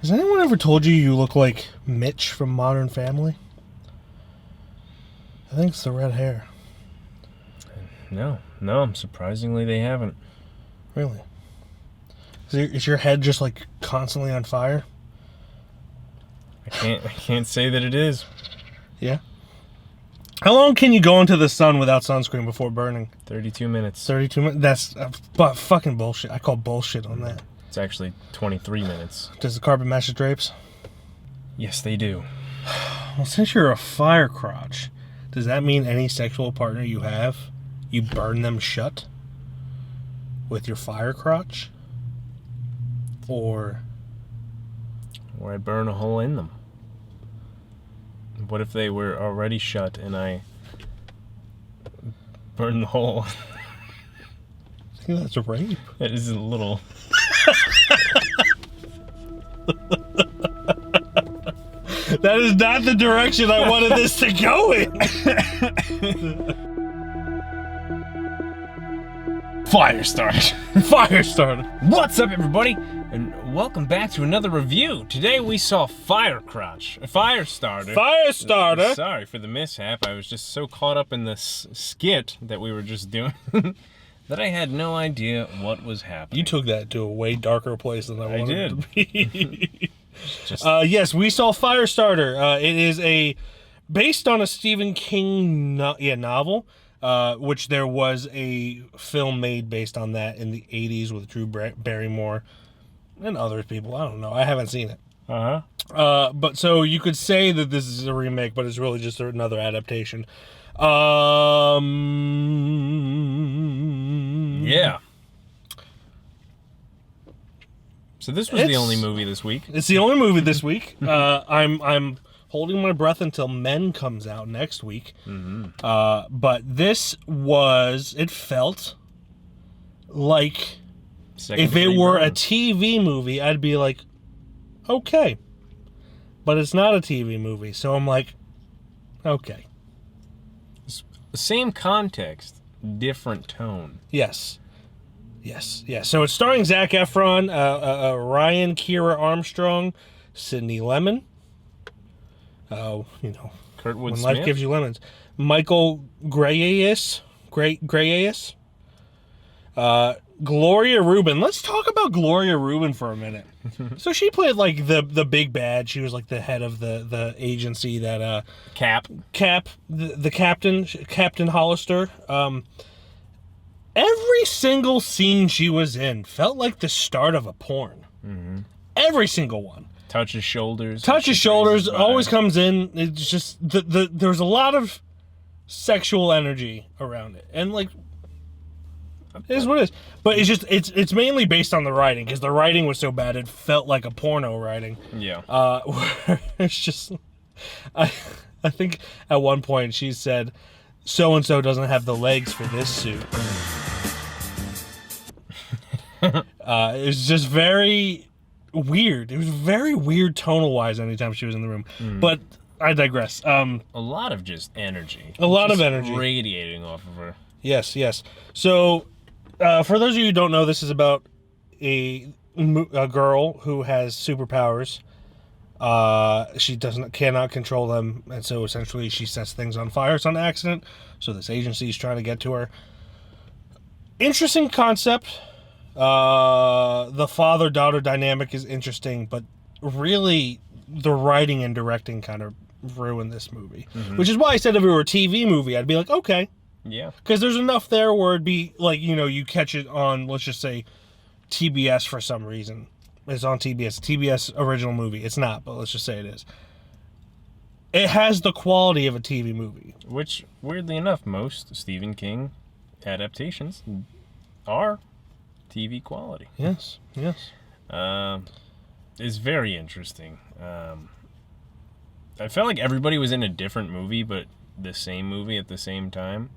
Has anyone ever told you you look like Mitch from Modern Family? I think it's the red hair. No, surprisingly they haven't. Really? Is your head just like constantly on fire? I can't say that it is. Yeah. How long can you go into the sun without sunscreen before burning? 32 minutes. 32 minutes? That's fucking bullshit. I call bullshit on that. It's actually 23 minutes. Does the carpet match the drapes? Yes, they do. Well, since you're a fire crotch, does that mean any sexual partner you have, you burn them shut with your fire crotch? Or I burn a hole in them. What if they were already shut and I burn the hole? I think that's a rape. That is a little... That is not the direction I wanted this to go in. Firestarter. What's up, everybody? And welcome back to another review. Today we saw Firestarter. Firestarter. Sorry for the mishap. I was just so caught up in this skit that we were just doing that I had no idea what was happening. You took that to a way darker place than I wanted it to be. Yes, we saw Firestarter. It is based on a Stephen King novel, which there was a film made based on that in the 80s with Drew Barrymore and other people. I don't know. I haven't seen it. But so you could say that this is a remake, but it's really just another adaptation. Yeah. So this was the only movie this week. It's the only movie this week. I'm holding my breath until Men comes out next week. Mm-hmm. But it felt like if it were a TV movie, I'd be like, okay. But it's not a TV movie, so I'm like, okay. Same context, different tone. Yes. So it's starring Zac Efron, Ryan Kira Armstrong, Sydney Lemon. Kurtwood when Smith? life gives you lemons. Michael Grayas. Gloria Rubin. Let's talk about Gloria Rubin for a minute. So she played like the big bad. She was like the head of the agency that Cap, the Captain Hollister. Every single scene she was in felt like the start of a porn. Mm-hmm. Every single one. Touches shoulders, always comes in. It's just there's a lot of sexual energy around it, and like it is what it is. But it's just it's mainly based on the writing, because the writing was so bad it felt like a porno writing. Yeah. It's just I think at one point she said, "So and so doesn't have the legs for this suit." It was just very weird. It was very weird tonal wise anytime she was in the room. But I digress. A lot of just energy. Radiating off of her. Yes. So, for those of you who don't know, this is about a girl who has superpowers. She cannot control them, and so essentially she sets things on fire. It's on accident. So this agency is trying to get to her. Interesting concept. The father-daughter dynamic is interesting, but really the writing and directing kind of ruined this movie. Mm-hmm. Which is why I said if it were a TV movie, I'd be like, okay. Yeah. Because there's enough there where it'd be like, you catch it on, let's just say, TBS for some reason. It's on TBS. TBS original movie. It's not, but let's just say it is. It has the quality of a TV movie. Which, weirdly enough, most Stephen King adaptations are TV quality. Yes. It's very interesting. I felt like everybody was in a different movie, but the same movie at the same time.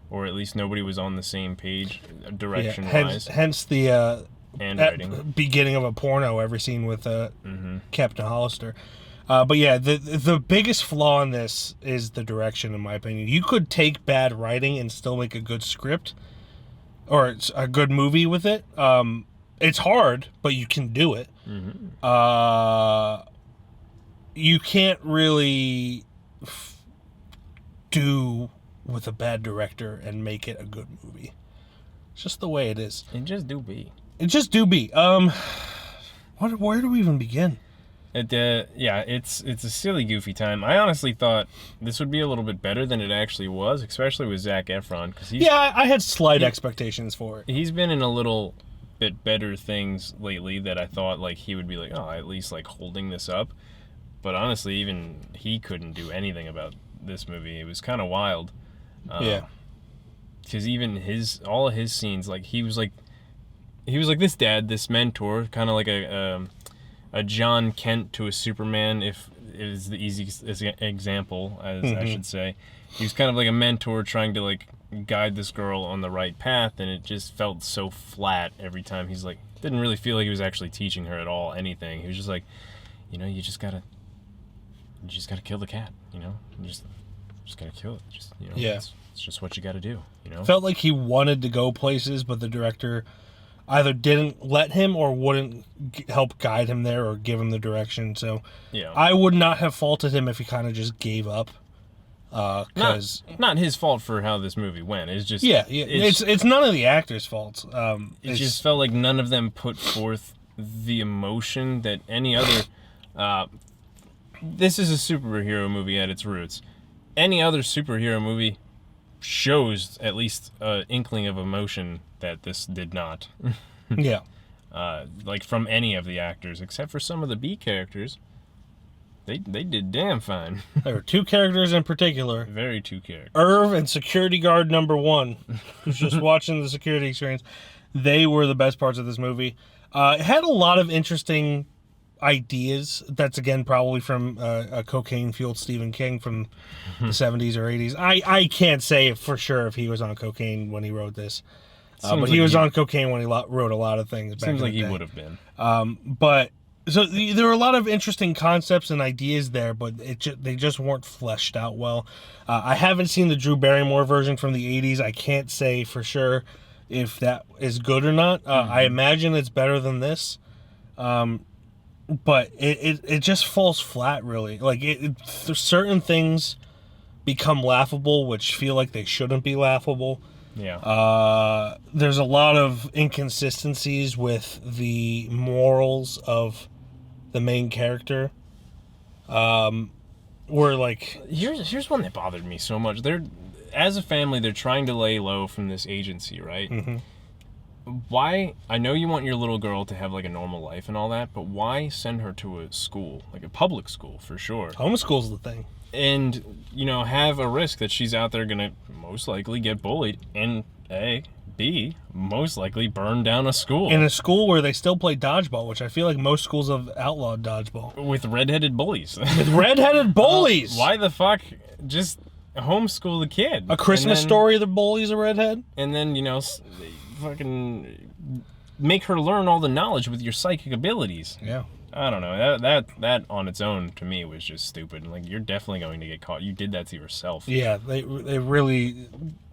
Or at least nobody was on the same page, direction-wise. Hence the handwriting. Beginning of a porno, every scene with Captain Hollister. But yeah, the biggest flaw in this is the direction, in my opinion. You could take bad writing and still make a good script, or it's a good movie with it. It's hard, but you can do it. You can't really do with a bad director and make it a good movie. It's just the way it is. It just do be. Where do we even begin? It's a silly, goofy time. I honestly thought this would be a little bit better than it actually was, especially with Zac Efron, because I had slight expectations for it. He's been in a little bit better things lately that I thought like he would be like, oh, at least like holding this up. But honestly, even he couldn't do anything about this movie. It was kind of wild. Because even all of his scenes, like he was like this dad, this mentor, kind of like a John Kent to a Superman, if it is the easiest example, as I should say. He was kind of like a mentor trying to like guide this girl on the right path, and it just felt so flat every time. He's like, didn't really feel like he was actually teaching her at all anything. He was just like, you just gotta kill the cat, you just gotta kill it. It's just what you gotta do, Felt like he wanted to go places, but the director either didn't let him or wouldn't help guide him there or give him the direction. So I would not have faulted him if he kind of just gave up. Cause not his fault for how this movie went. It's just it's none of the actors' faults. It just felt like none of them put forth the emotion that any other. This is a superhero movie at its roots. Any other superhero movie shows at least an inkling of emotion that this did not. Like from any of the actors, except for some of the B characters. They did damn fine. There were two characters in particular. Very two characters. Irv and security guard number 1, who's just watching the security experience. They were the best parts of this movie. It had a lot of interesting ideas. That's, again, probably from a cocaine-fueled Stephen King from the 70s or 80s. I can't say for sure if he was on cocaine when he wrote this. But he was on cocaine when he wrote a lot of things back in the day. Seems like he would have been. So there were a lot of interesting concepts and ideas there, but they just weren't fleshed out well. I haven't seen the Drew Barrymore version from the 80s. I can't say for sure if that is good or not. I imagine it's better than this. But it just falls flat, really. Like, certain things become laughable, which feel like they shouldn't be laughable. There's a lot of inconsistencies with the morals of the main character. Where, like... Here's one that bothered me so much. As a family, they're trying to lay low from this agency, right? Why? I know you want your little girl to have like a normal life and all that, but why send her to a school, like a public school for sure? Homeschool's the thing. And, have a risk that she's out there gonna most likely get bullied, and B, most likely burn down a school. In a school where they still play dodgeball, which I feel like most schools have outlawed dodgeball. With redheaded bullies. With redheaded bullies! Why the fuck just homeschool the kid? A Christmas Story, the bully's a redhead? And then, fucking make her learn all the knowledge with your psychic abilities. Yeah. I don't know. That on its own to me was just stupid. Like, you're definitely going to get caught. You did that to yourself. Yeah, they really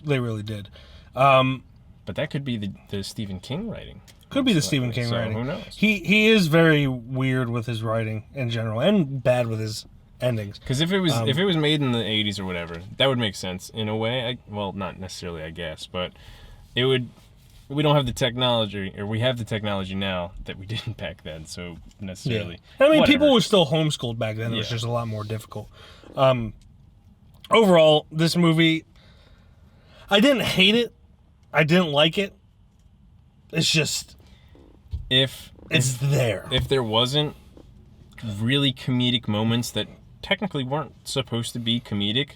did. But that could be the Stephen King writing. Could be the Stephen King writing. Who knows? He is very weird with his writing in general, and bad with his endings. Because if it was made in the 80s or whatever, that would make sense in a way. Well, not necessarily, I guess, but it would. We don't have the technology, or we have the technology now that we didn't back then, so necessarily. Yeah. I mean, people were still homeschooled back then. It was just a lot more difficult. Overall, this movie, I didn't hate it. I didn't like it. It's just... It's there. If there wasn't really comedic moments that technically weren't supposed to be comedic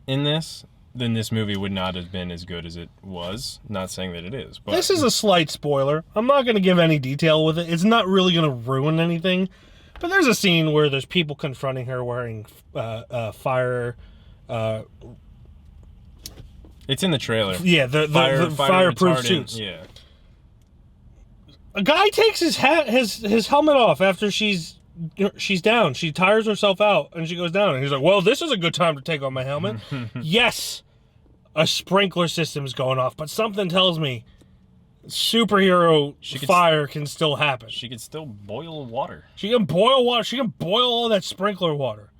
in this... then this movie would not have been as good as it was. Not saying that it is. But this is a slight spoiler. I'm not going to give any detail with it. It's not really going to ruin anything. But there's a scene where there's people confronting her wearing fire... it's in the trailer. Yeah, the fireproof suits. Yeah. A guy takes his helmet off after she's down. She tires herself out and she goes down. And he's like, well, this is a good time to take off my helmet. Yes, a sprinkler system is going off, but something tells me superhero She could fire can still happen. She could still boil water. She can boil water. She can boil all that sprinkler water.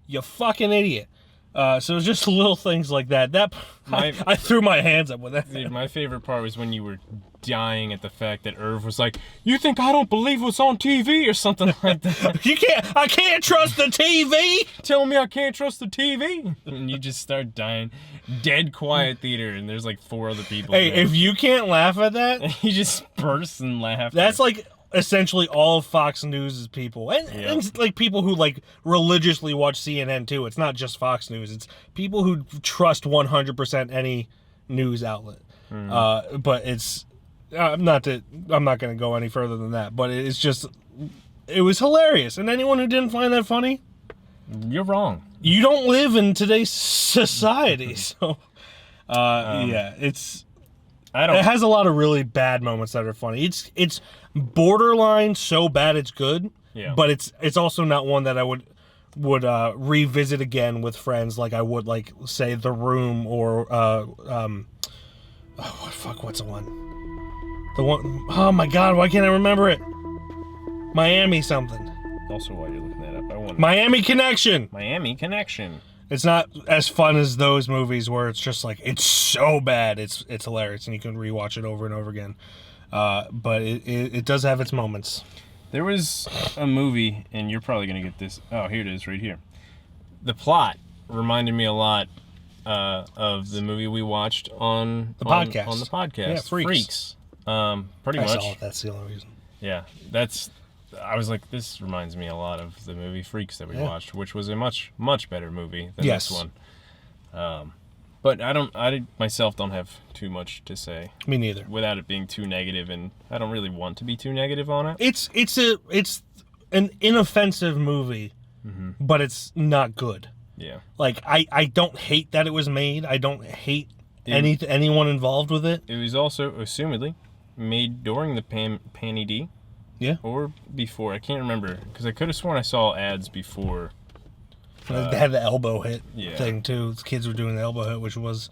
You fucking idiot. So it's just little things like that. I threw my hands up with that. Dude, my favorite part was when you were dying at the fact that Irv was like, "You think I don't believe what's on TV?" or something like that. I can't trust the TV. Telling me I can't trust the TV. And you just start dying. Dead quiet theater, and there's like 4 other people. Hey, there. if you can't laugh at that, you just burst in laughter. that's like essentially all of Fox News' people, and like people who like religiously watch CNN too. It's not just Fox News; it's people who trust 100% any news outlet. But it's I'm not going to go any further than that. But it's just it was hilarious, and anyone who didn't find that funny, you're wrong. You don't live in today's society, so yeah, it has a lot of really bad moments that are funny. It's borderline so bad it's good, but it's also not one that I would revisit again with friends like I would, like, say The Room or what's the one? Oh my god, why can't I remember it? Miami something. Also, while you're looking that up, I want Miami Connection. Miami Connection. It's not as fun as those movies where it's just like it's so bad, it's hilarious, and you can rewatch it over and over again. But it does have its moments. There was a movie, and you're probably gonna get this. Oh, here it is, right here. The plot reminded me a lot of the movie we watched on the podcast. On the podcast, yeah, Freaks. Pretty much. Saw it, that's the only reason. Yeah, I was like, this reminds me a lot of the movie Freaks that we watched, which was a much, much better movie than this one. But I myself don't have too much to say. Me neither. Without it being too negative, and I don't really want to be too negative on it. It's an inoffensive movie, but it's not good. Yeah. Like, I don't hate that it was made. I don't hate anyone involved with it. It was also, assumedly, made during the Panny D. Yeah. Or before. I can't remember, because I could have sworn I saw ads before. They had the elbow hit thing too. The kids were doing the elbow hit, which was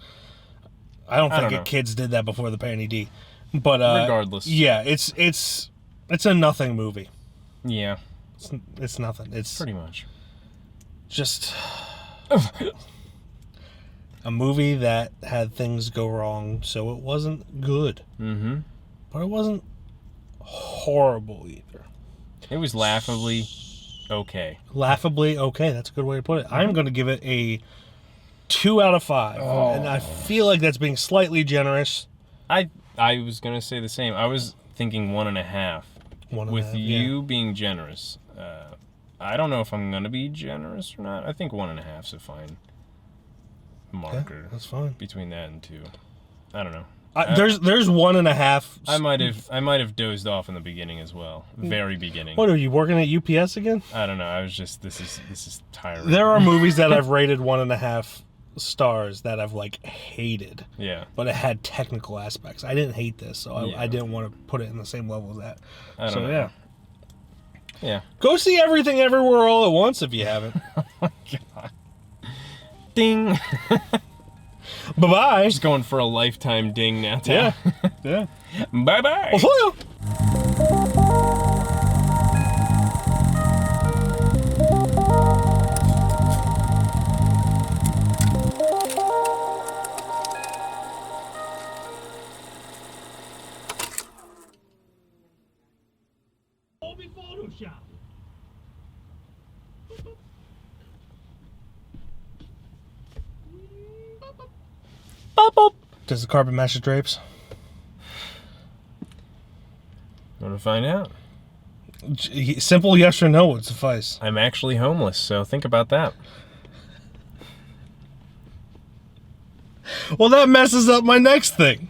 I don't think kids did that before the Panty D. But regardless, yeah, it's a nothing movie. Yeah, it's nothing. It's pretty much just a movie that had things go wrong, so it wasn't good. But it wasn't horrible either. It was laughably okay. Laughably okay. That's a good way to put it. I'm going to give it a 2 out of 5, and I feel like that's being slightly generous. I was going to say the same. I was thinking 1.5. With you being generous, I don't know if I'm going to be generous or not. I think 1.5 is a fine marker. Yeah, that's fine. Between that and 2, I don't know. There's 1.5. I might have dozed off in the beginning as well. Very beginning. What, are you working at UPS again? I don't know. I was just this is tiring. There are movies that I've rated 1.5 stars that I've like hated. Yeah. But it had technical aspects. I didn't hate this, so I didn't want to put it in the same level as that. I don't know. Yeah. Go see Everything Everywhere All at Once if you haven't. Oh my god. Ding. Bye-bye. Just going for a lifetime ding now, Tom. Yeah. Bye-bye. Photoshop. Does the carpet match the drapes? Want to find out? Simple yes or no would suffice. I'm actually homeless, so think about that. Well, that messes up my next thing.